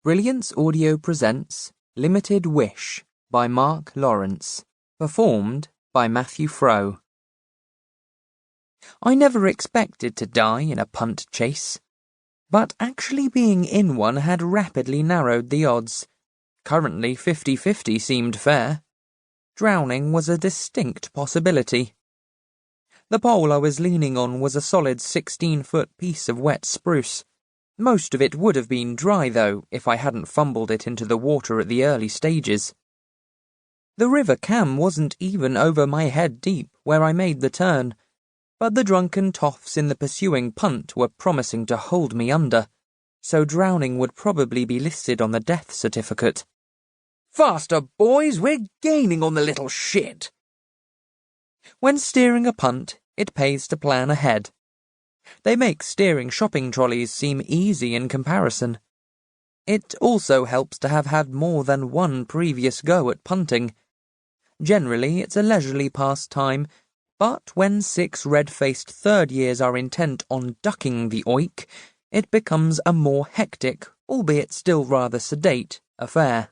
Brilliance Audio presents Limited Wish by Mark Lawrence, performed by Matthew Froh. I never expected to die in a punt chase, but actually being in one had rapidly narrowed the odds. Currently 50-50 seemed fair. Drowning was a distinct possibility. The pole I was leaning on was a solid 16-foot piece of wet spruce. Most of it would have been dry, though, if I hadn't fumbled it into the water at the early stages. The river Cam wasn't even over my head deep where I made the turn, but the drunken toffs in the pursuing punt were promising to hold me under, so drowning would probably be listed on the death certificate. "Faster, boys, we're gaining on the little shit!" When steering a punt, it pays to plan ahead. They make steering shopping trolleys seem easy in comparison. It also helps to have had more than one previous go at punting. Generally, it's a leisurely pastime, but when 6 red-faced third years are intent on ducking the oik, it becomes a more hectic, albeit still rather sedate, affair.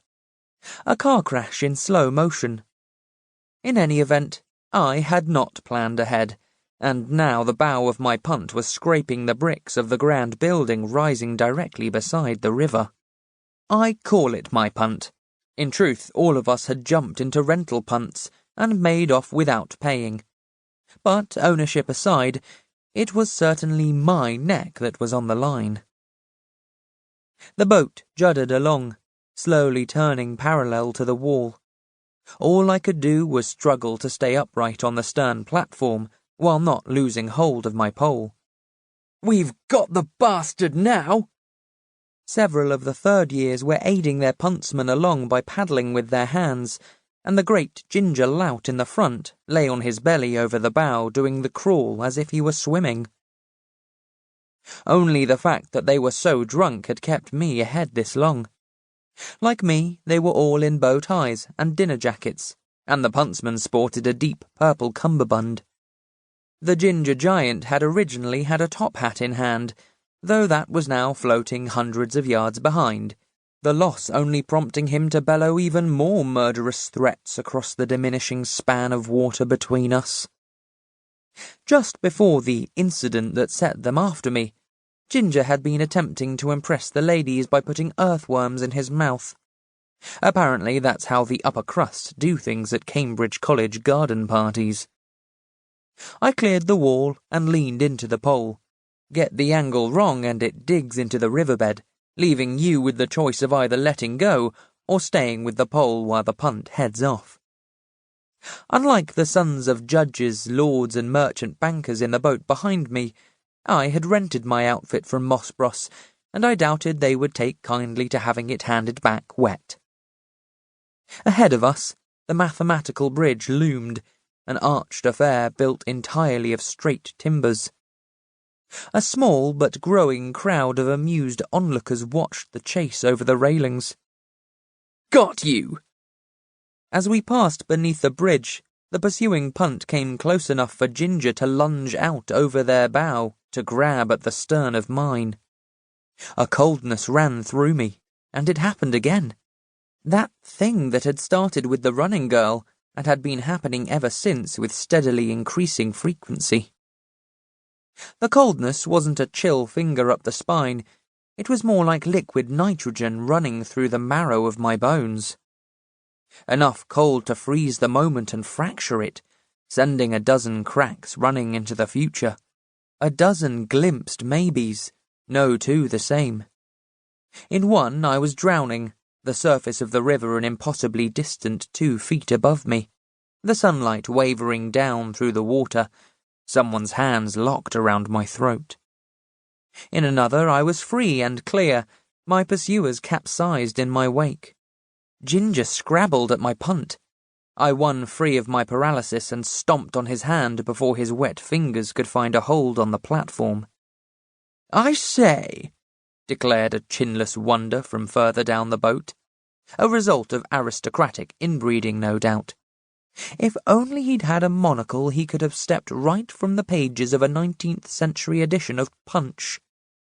A car crash in slow motion. In any event, I had not planned ahead, and now the bow of my punt was scraping the bricks of the grand building rising directly beside the river. I call it my punt. In truth, all of us had jumped into rental punts and made off without paying. But, ownership aside, it was certainly my neck that was on the line. The boat juddered along, slowly turning parallel to the wall. All I could do was struggle to stay upright on the stern platform, while not losing hold of my pole. "We've got the bastard now!" Several of the third years were aiding their puntsmen along by paddling with their hands, and the great ginger lout in the front lay on his belly over the bow doing the crawl as if he were swimming. Only the fact that they were so drunk had kept me ahead this long. Like me, they were all in bow ties and dinner jackets, and the puntsman sported a deep purple cummerbund. The ginger giant had originally had a top hat in hand, though that was now floating hundreds of yards behind, the loss only prompting him to bellow even more murderous threats across the diminishing span of water between us. Just before the incident that set them after me, Ginger had been attempting to impress the ladies by putting earthworms in his mouth. Apparently that's how the upper crust do things at Cambridge College garden parties. I cleared the wall and leaned into the pole. Get the angle wrong and it digs into the riverbed, leaving you with the choice of either letting go or staying with the pole while the punt heads off. Unlike the sons of judges, lords and merchant bankers in the boat behind me, I had rented my outfit from Moss Bros, and I doubted they would take kindly to having it handed back wet. Ahead of us, the mathematical bridge loomed, an arched affair built entirely of straight timbers. A small but growing crowd of amused onlookers watched the chase over the railings. "Got you!" As we passed beneath the bridge, the pursuing punt came close enough for Ginger to lunge out over their bow to grab at the stern of mine. A coldness ran through me, and it happened again. That thing that had started with the running girl and had been happening ever since with steadily increasing frequency. The coldness wasn't a chill finger up the spine, it was more like liquid nitrogen running through the marrow of my bones. Enough cold to freeze the moment and fracture it, sending a dozen cracks running into the future. A dozen glimpsed maybes, no two the same. In one I was drowning, the surface of the river an impossibly distant 2 feet above me, the sunlight wavering down through the water, someone's hands locked around my throat. In another I was free and clear, my pursuers capsized in my wake. Ginger scrabbled at my punt. I won free of my paralysis and stomped on his hand before his wet fingers could find a hold on the platform. "I say," declared a chinless wonder from further down the boat. A result of aristocratic inbreeding, no doubt. If only he'd had a monocle, he could have stepped right from the pages of a 19th century edition of Punch.